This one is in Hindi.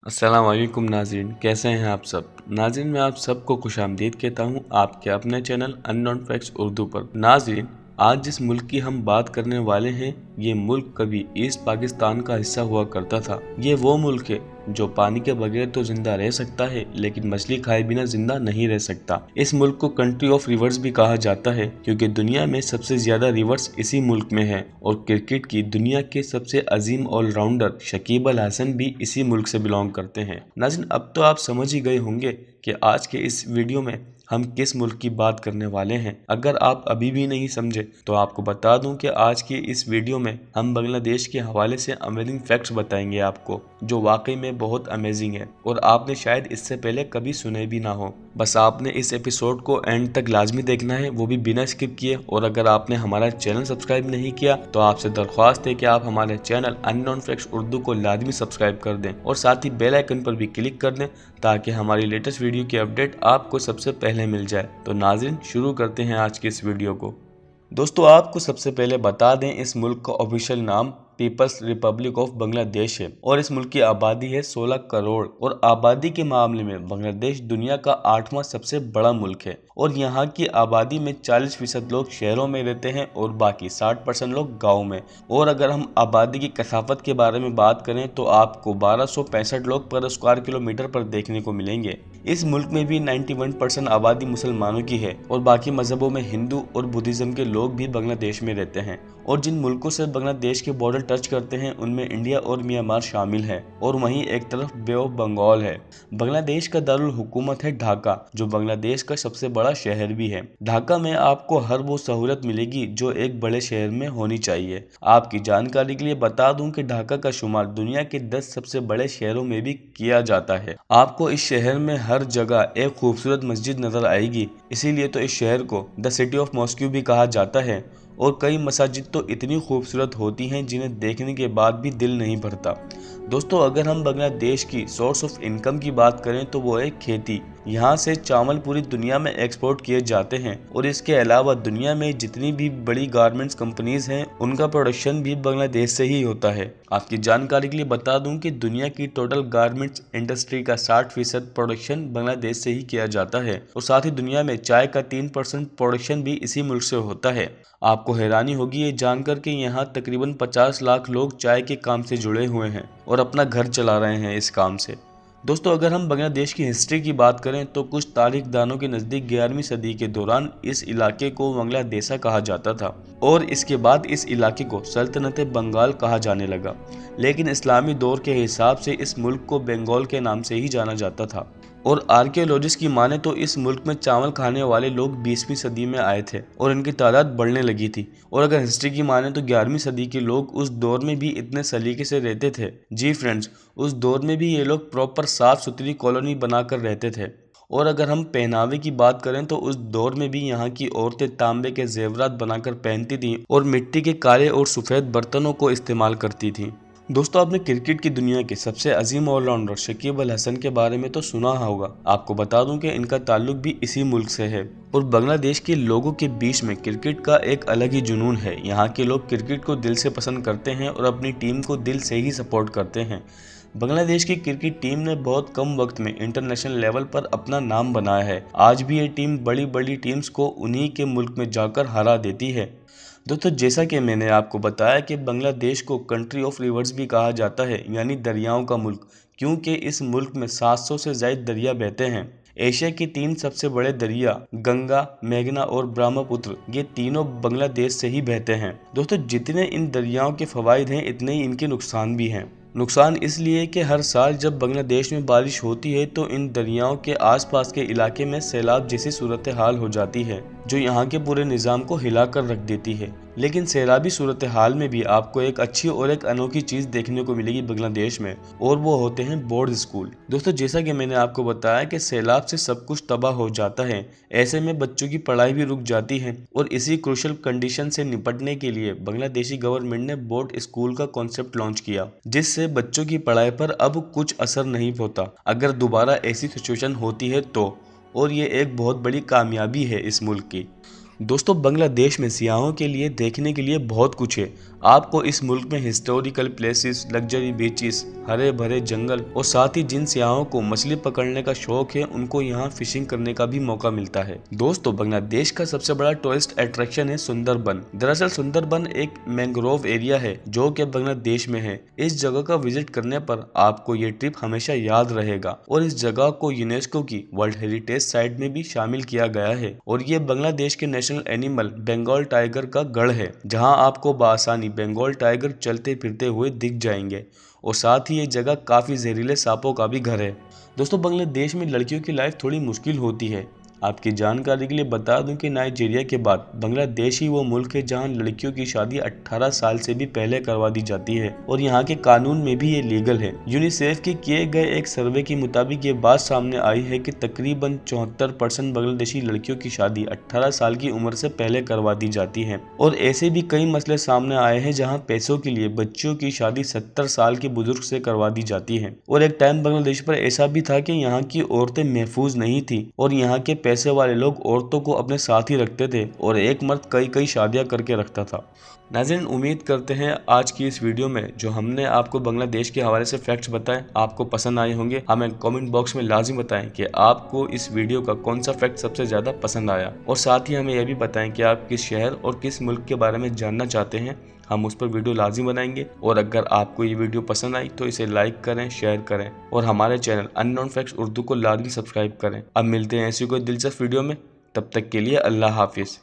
अस्सलाम वालेकुम नाज़रीन, कैसे हैं आप सब। नाज़रीन, मैं आप सबको खुशामदीद कहता हूं आपके अपने चैनल अननोन फैक्ट्स उर्दू पर। नाज़रीन, आज जिस मुल्क की हम बात करने वाले हैं, ये मुल्क कभी ईस्ट पाकिस्तान का हिस्सा हुआ करता था। ये वो मुल्क है जो पानी के बगैर तो जिंदा रह सकता है, लेकिन मछली खाए बिना जिंदा नहीं रह सकता। इस मुल्क को कंट्री ऑफ रिवर्स भी कहा जाता है, क्योंकि दुनिया में सबसे ज्यादा रिवर्स इसी मुल्क में है। और क्रिकेट की दुनिया के सबसे अजीम ऑलराउंडर शकीब अल हसन भी इसी मुल्क से बिलोंग करते हैं। नाज़रीन, अब तो आप समझ ही गए होंगे कि आज के इस वीडियो में हम किस मुल्क की बात करने वाले हैं। अगर आप अभी भी नहीं समझे तो आपको बता दूं कि आज की इस वीडियो में हम बांग्लादेश के हवाले से अमेजिंग फैक्ट्स बताएंगे आपको, जो वाकई में बहुत अमेजिंग है और आपने शायद इससे पहले कभी सुने भी ना हो। बस आपने इस एपिसोड को एंड तक लाजमी देखना है, वो भी बिना स्किप किए। और अगर आपने हमारा चैनल सब्सक्राइब नहीं किया तो आपसे दरख्वास्त है कि आप हमारे चैनल अननोन फैक्ट्स उर्दू को लाजमी सब्सक्राइब कर दें और साथ ही बेल आइकन पर भी क्लिक कर दें, ताकि हमारी लेटेस्ट वीडियो की अपडेट आपको सबसे पहले मिल जाए। तो नाज़रीन, शुरू करते हैं आज की इस वीडियो को। दोस्तों, आपको सबसे पहले बता दें, इस मुल्क का ऑफिशियल नाम पीपल्स रिपब्लिक ऑफ बांग्लादेश है और इस मुल्क की आबादी है 16 करोड़। और आबादी के मामले में बांग्लादेश दुनिया का 8वां सबसे बड़ा मुल्क है और यहाँ की आबादी में 40% लोग शहरों में रहते हैं और बाकी 60% लोग गाँव में। और अगर हम आबादी की कसाफत के बारे में बात करें तो आपको 1265 लोग पर स्क्वायर किलोमीटर पर देखने को मिलेंगे। इस मुल्क में भी 91% आबादी मुसलमानों की है और बाकी मजहबों में हिंदू और बुद्धिज्म के लोग भी बांग्लादेश में रहते हैं। और जिन मुल्कों से बांग्लादेश के बॉर्डर टच करते हैं उनमें इंडिया और म्यांमार शामिल है और वहीं एक तरफ बे ऑफ बंगाल है। बांग्लादेश का दारुल हुकूमत है ढाका, जो बांग्लादेश का सबसे बड़ा शहर भी है। ढाका में आपको हर वो सहूलत मिलेगी जो एक बड़े शहर में होनी चाहिए। आपकी जानकारी के लिए बता दूं कि ढाका का शुमार दुनिया के 10 सबसे बड़े शहरों में भी किया जाता है। आपको इस शहर में हर जगह एक खूबसूरत मस्जिद नजर आएगी, इसीलिए तो इस शहर को द सिटी ऑफ मॉस्को भी कहा जाता है। और कई मसाजिद तो इतनी खूबसूरत होती हैं जिन्हें देखने के बाद भी दिल नहीं भरता। दोस्तों, अगर हम बांग्लादेश की सोर्स ऑफ इनकम की बात करें तो वो है खेती। यहाँ से चावल पूरी दुनिया में एक्सपोर्ट किए जाते हैं और इसके अलावा दुनिया में जितनी भी बड़ी गारमेंट्स कंपनीज हैं उनका प्रोडक्शन भी बांग्लादेश से ही होता है। आपकी जानकारी के लिए बता दूं कि दुनिया की टोटल गारमेंट्स इंडस्ट्री का 60% प्रोडक्शन बांग्लादेश से ही किया जाता है और साथ ही दुनिया में चाय का 3% प्रोडक्शन भी इसी मुल्क से होता है। आपको हैरानी होगी ये जानकर कि यहाँ तकरीबन 50 लाख लोग चाय के काम से जुड़े हुए हैं और अपना घर चला रहे हैं इस काम से। दोस्तों, अगर हम बांग्लादेश की हिस्ट्री की बात करें तो कुछ तारीखदानों के नज़दीक 11वीं सदी के दौरान इस इलाके को बांग्लादेशा कहा जाता था और इसके बाद इस इलाके को सल्तनत बंगाल कहा जाने लगा। लेकिन इस्लामी दौर के हिसाब से इस मुल्क को बंगाल के नाम से ही जाना जाता था। और आर्कियोलॉजिस्ट की माने तो इस मुल्क में चावल खाने वाले लोग 20वीं सदी में आए थे और इनकी तादाद बढ़ने लगी थी। और अगर हिस्ट्री की माने तो 11वीं सदी के लोग उस दौर में भी इतने सलीके से रहते थे। जी फ्रेंड्स, उस दौर में भी ये लोग प्रॉपर साफ सुथरी कॉलोनी बनाकर रहते थे। और अगर हम पहनावे की बात करें तो उस दौर में भी यहाँ की औरतें तांबे के जेवरात बनाकर पहनती थीं और मिट्टी के काले और सफ़ेद बर्तनों को इस्तेमाल करती थीं। दोस्तों, आपने क्रिकेट की दुनिया के सबसे अजीम ऑलराउंडर शकीब अल हसन के बारे में तो सुना होगा। आपको बता दूं कि इनका ताल्लुक भी इसी मुल्क से है और बांग्लादेश के लोगों के बीच में क्रिकेट का एक अलग ही जुनून है। यहाँ के लोग क्रिकेट को दिल से पसंद करते हैं और अपनी टीम को दिल से ही सपोर्ट करते हैं। बांग्लादेश की क्रिकेट टीम ने बहुत कम वक्त में इंटरनेशनल लेवल पर अपना नाम बनाया है। आज भी ये टीम बड़ी बड़ी टीम्स को उन्हीं के मुल्क में जाकर हरा देती है। दोस्तों, जैसा कि मैंने आपको बताया कि बांग्लादेश को कंट्री ऑफ रिवर्स भी कहा जाता है, यानी दरियाओं का मुल्क, क्योंकि इस मुल्क में 700 से ज़ायद दरिया बहते हैं। एशिया के 3 सबसे बड़े दरिया गंगा, मेघना और ब्रह्मपुत्र, ये तीनों बांग्लादेश से ही बहते हैं। दोस्तों, जितने इन दरियाओं के फवाइद हैं उतने ही इनके नुकसान भी हैं। नुकसान इसलिए कि हर साल जब बांग्लादेश में बारिश होती है तो इन दरियाओं के आसपास के इलाके में सैलाब जैसी सूरत हाल हो जाती है, जो यहाँ के पूरे निज़ाम को हिलाकर रख देती है। लेकिन सैलाबी सूरत हाल में भी आपको एक अच्छी और एक अनोखी चीज़ देखने को मिलेगी बांग्लादेश में, और वो होते हैं बोर्ड स्कूल। दोस्तों, जैसा कि मैंने आपको बताया कि सैलाब से सब कुछ तबाह हो जाता है, ऐसे में बच्चों की पढ़ाई भी रुक जाती है और इसी क्रूशल कंडीशन से निपटने के लिए बांग्लादेशी गवर्नमेंट ने बोर्ड स्कूल का कॉन्सेप्ट लॉन्च किया, जिससे बच्चों की पढ़ाई पर अब कुछ असर नहीं होता अगर दोबारा ऐसी सिचुएशन होती है तो। और ये एक बहुत बड़ी कामयाबी है इस मुल्क की। दोस्तों, बांग्लादेश में सियाहों के लिए देखने के लिए बहुत कुछ है। आपको इस मुल्क में हिस्टोरिकल प्लेसेस, लग्जरी बीचेस, हरे भरे जंगल और साथ ही जिन सियाहों को मछली पकड़ने का शौक है उनको यहाँ फिशिंग करने का भी मौका मिलता है। दोस्तों, बांग्लादेश का सबसे बड़ा टूरिस्ट अट्रैक्शन है सुंदरबन। दरअसल सुंदरबन एक मैंग्रोव एरिया है जो कि बांग्लादेश में है। इस जगह का विजिट करने पर आपको ये ट्रिप हमेशा याद रहेगा और इस जगह को यूनेस्को की वर्ल्ड हेरिटेज साइट में भी शामिल किया गया है। और ये बांग्लादेश के नेशनल एनिमल बंगाल टाइगर का गढ़ है, जहां आपको बआसानी बंगाल टाइगर चलते फिरते हुए दिख जाएंगे और साथ ही ये जगह काफी जहरीले सांपों का भी घर है। दोस्तों, बांग्लादेश में लड़कियों की लाइफ थोड़ी मुश्किल होती है। आपकी जानकारी के लिए बता दूं कि नाइजीरिया के बाद बांग्लादेश ही वो मुल्क है जहां लड़कियों की शादी 18 साल से भी पहले करवा दी जाती है और यहां के कानून में भी ये लीगल है। यूनिसेफ के किए गए एक सर्वे के मुताबिक ये बात सामने आई है कि तकरीबन 74% बांग्लादेशी लड़कियों की शादी 18 साल की उम्र से पहले करवा दी जाती है। और ऐसे भी कई मसले सामने आए हैं जहाँ पैसों के लिए बच्चियों की शादी 70 साल के बुजुर्ग से करवा दी जाती है। और एक टाइम बांग्लादेश पर ऐसा भी था कि यहाँ की औरतें महफूज नहीं थी और यहाँ के पैसे वाले लोग औरतों को अपने साथ ही रखते थे और एक मर्द कई कई शादियां करके रखता था। नाज़रीन, उम्मीद करते हैं आज की इस वीडियो में जो हमने आपको बांग्लादेश के हवाले से फैक्ट्स बताए आपको पसंद आए होंगे। हमें कमेंट बॉक्स में लाजिम बताएं कि आपको इस वीडियो का कौन सा फैक्ट सबसे ज़्यादा पसंद आया और साथ ही हमें यह भी बताएं कि आप किस शहर और किस मुल्क के बारे में जानना चाहते हैं। हम उस पर वीडियो लाजिम बनाएंगे और अगर आपको ये वीडियो पसंद आई तो इसे लाइक करें, शेयर करें और हमारे चैनल अननोन फैक्ट्स उर्दू को लाजिम सब्सक्राइब करें। अब मिलते हैं ऐसी कोई दिलचस्प वीडियो में, तब तक के लिए अल्लाह हाफिज़।